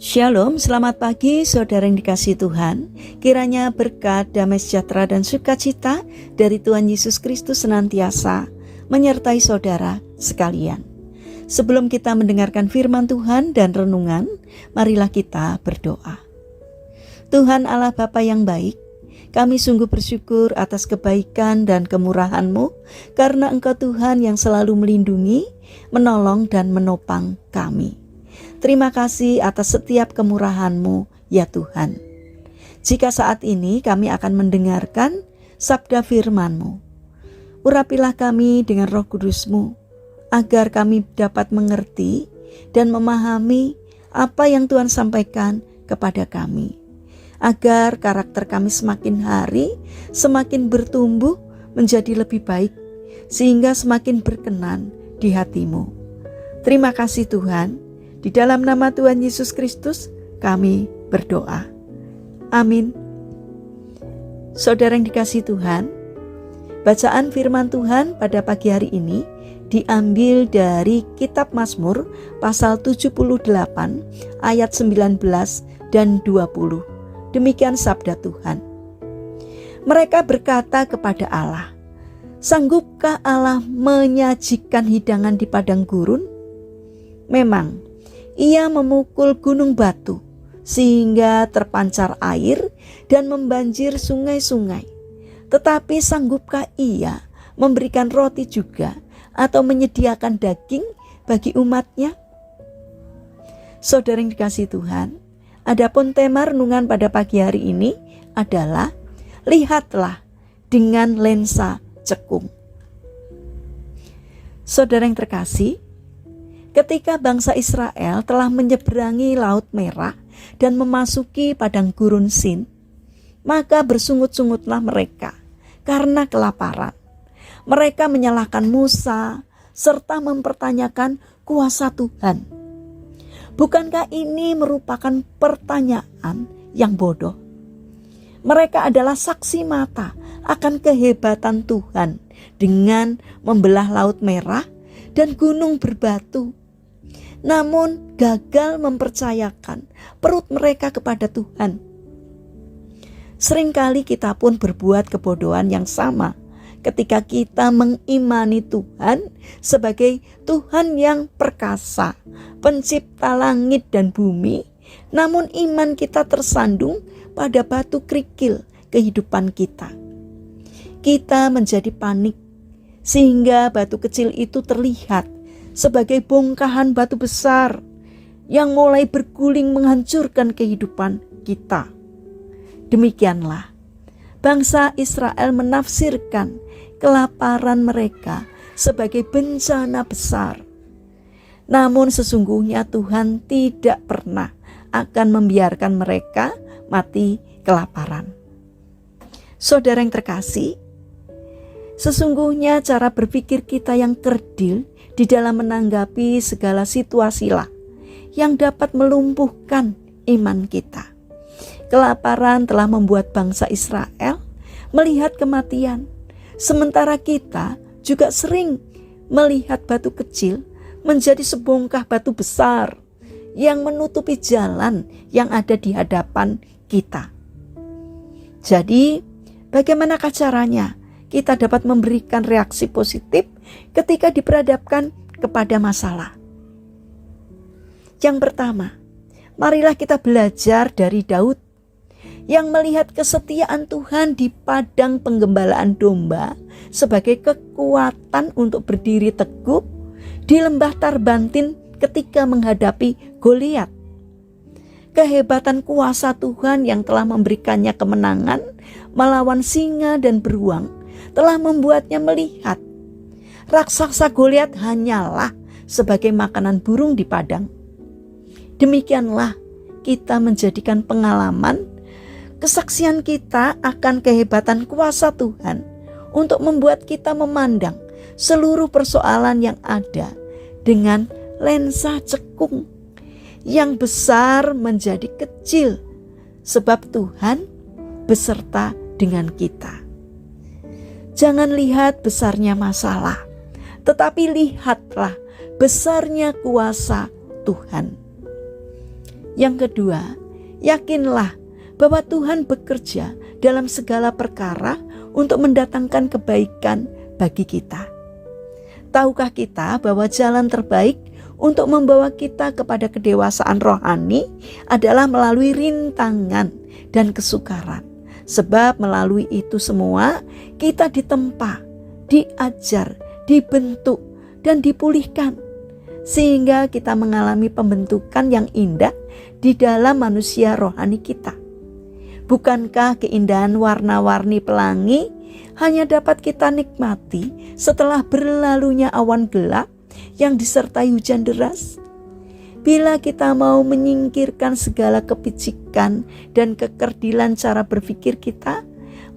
Shalom, selamat pagi saudara yang dikasihi Tuhan. Kiranya berkat, damai sejahtera dan sukacita dari Tuhan Yesus Kristus senantiasa menyertai saudara sekalian. Sebelum kita mendengarkan firman Tuhan dan renungan, marilah kita berdoa. Tuhan Allah Bapa yang baik, kami sungguh bersyukur atas kebaikan dan kemurahan-Mu, karena Engkau Tuhan yang selalu melindungi, menolong dan menopang kami. Terima kasih atas setiap kemurahan-Mu, ya Tuhan. Jika saat ini kami akan mendengarkan sabda firman-Mu, urapilah kami dengan Roh Kudus-Mu, agar kami dapat mengerti dan memahami apa yang Tuhan sampaikan kepada kami, agar karakter kami semakin hari semakin bertumbuh menjadi lebih baik, sehingga semakin berkenan di hati-Mu. Terima kasih Tuhan. Di dalam nama Tuhan Yesus Kristus kami berdoa. Amin. Saudara yang dikasihi Tuhan, bacaan firman Tuhan pada pagi hari ini diambil dari kitab Mazmur pasal 78 ayat 19 dan 20. Demikian sabda Tuhan. Mereka berkata kepada Allah, "Sanggupkah Allah menyajikan hidangan di padang gurun?" Memang Ia memukul gunung batu sehingga terpancar air dan membanjir sungai-sungai. Tetapi sanggupkah Ia memberikan roti juga atau menyediakan daging bagi umat-Nya? Saudara yang dikasihi Tuhan, adapun tema renungan pada pagi hari ini adalah lihatlah dengan lensa cekung. Saudara yang terkasih, ketika bangsa Israel telah menyeberangi Laut Merah dan memasuki padang gurun Sin, maka bersungut-sungutlah mereka karena kelaparan. Mereka menyalahkan Musa serta mempertanyakan kuasa Tuhan. Bukankah ini merupakan pertanyaan yang bodoh? Mereka adalah saksi mata akan kehebatan Tuhan dengan membelah Laut Merah dan gunung berbatu, namun gagal mempercayakan perut mereka kepada Tuhan. Seringkali kita pun berbuat kebodohan yang sama ketika kita mengimani Tuhan sebagai Tuhan yang perkasa, pencipta langit dan bumi, namun iman kita tersandung pada batu kerikil kehidupan kita. Kita menjadi panik sehingga batu kecil itu terlihat sebagai bongkahan batu besar yang mulai berguling menghancurkan kehidupan kita. Demikianlah bangsa Israel menafsirkan kelaparan mereka sebagai bencana besar. Namun sesungguhnya Tuhan tidak pernah akan membiarkan mereka mati kelaparan. Saudara yang terkasih, sesungguhnya cara berpikir kita yang kerdil di dalam menanggapi segala situasilah yang dapat melumpuhkan iman kita. Kelaparan telah membuat bangsa Israel melihat kematian, sementara kita juga sering melihat batu kecil menjadi sebongkah batu besar yang menutupi jalan yang ada di hadapan kita. Jadi, bagaimanakah caranya kita dapat memberikan reaksi positif ketika diperhadapkan kepada masalah? Yang pertama, marilah kita belajar dari Daud yang melihat kesetiaan Tuhan di padang penggembalaan domba sebagai kekuatan untuk berdiri teguh di lembah Tarbantin ketika menghadapi Goliat. Kehebatan kuasa Tuhan yang telah memberikannya kemenangan melawan singa dan beruang telah membuatnya melihat raksasa Goliat hanyalah sebagai makanan burung di padang. Demikianlah kita menjadikan pengalaman kesaksian kita akan kehebatan kuasa Tuhan untuk membuat kita memandang seluruh persoalan yang ada dengan lensa cekung, yang besar menjadi kecil sebab Tuhan beserta dengan kita. Jangan lihat besarnya masalah, tetapi lihatlah besarnya kuasa Tuhan. Yang kedua, yakinlah bahwa Tuhan bekerja dalam segala perkara untuk mendatangkan kebaikan bagi kita. Tahukah kita bahwa jalan terbaik untuk membawa kita kepada kedewasaan rohani adalah melalui rintangan dan kesukaran? Sebab melalui itu semua kita ditempa, diajar, dibentuk, dan dipulihkan. Sehingga kita mengalami pembentukan yang indah di dalam manusia rohani kita. Bukankah keindahan warna-warni pelangi hanya dapat kita nikmati setelah berlalunya awan gelap yang disertai hujan deras? Bila kita mau menyingkirkan segala kepicikan dan kekerdilan cara berpikir kita,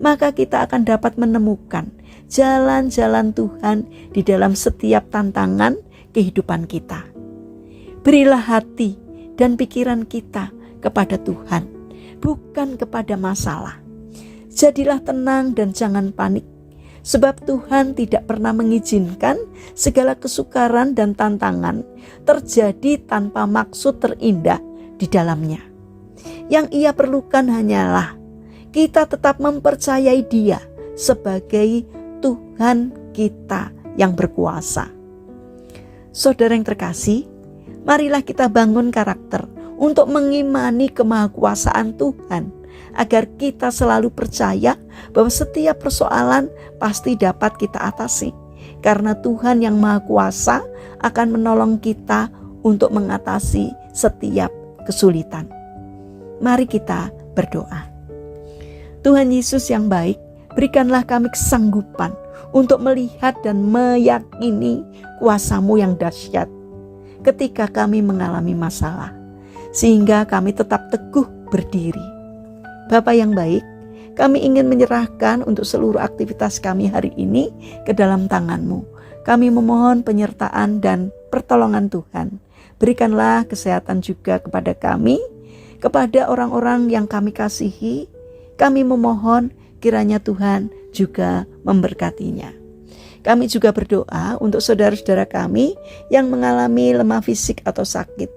maka kita akan dapat menemukan jalan-jalan Tuhan di dalam setiap tantangan kehidupan kita. Berilah hati dan pikiran kita kepada Tuhan, bukan kepada masalah. Jadilah tenang dan jangan panik, sebab Tuhan tidak pernah mengizinkan segala kesukaran dan tantangan terjadi tanpa maksud terindah di dalamnya. Yang Ia perlukan hanyalah kita tetap mempercayai Dia sebagai Tuhan kita yang berkuasa. Saudara yang terkasih, marilah kita bangun karakter untuk mengimani kemahakuasaan Tuhan, agar kita selalu percaya bahwa setiap persoalan pasti dapat kita atasi, karena Tuhan yang Maha Kuasa akan menolong kita untuk mengatasi setiap kesulitan. Mari kita berdoa. Tuhan Yesus yang baik, berikanlah kami kesanggupan untuk melihat dan meyakini kuasa-Mu yang dahsyat ketika kami mengalami masalah, sehingga kami tetap teguh berdiri. Bapa yang baik, kami ingin menyerahkan untuk seluruh aktivitas kami hari ini ke dalam tangan-Mu. Kami memohon penyertaan dan pertolongan Tuhan. Berikanlah kesehatan juga kepada kami, kepada orang-orang yang kami kasihi. Kami memohon kiranya Tuhan juga memberkatinya. Kami juga berdoa untuk saudara-saudara kami yang mengalami lemah fisik atau sakit.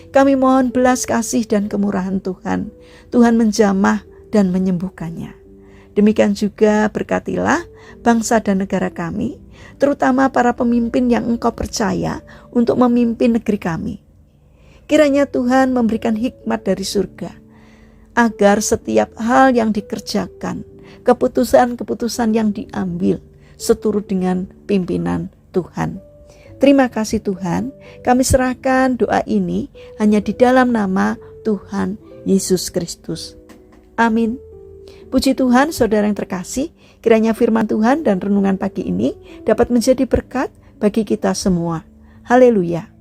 Kami mohon belas kasih dan kemurahan Tuhan. Tuhan menjamah dan menyembuhkannya. Demikian juga berkatilah bangsa dan negara kami, terutama para pemimpin yang Engkau percaya untuk memimpin negeri kami. Kiranya Tuhan memberikan hikmat dari surga, agar setiap hal yang dikerjakan, keputusan-keputusan yang diambil, seturut dengan pimpinan Tuhan. Terima kasih Tuhan, kami serahkan doa ini hanya di dalam nama Tuhan Yesus Kristus. Amin. Puji Tuhan, saudara yang terkasih, kiranya firman Tuhan dan renungan pagi ini dapat menjadi berkat bagi kita semua. Haleluya.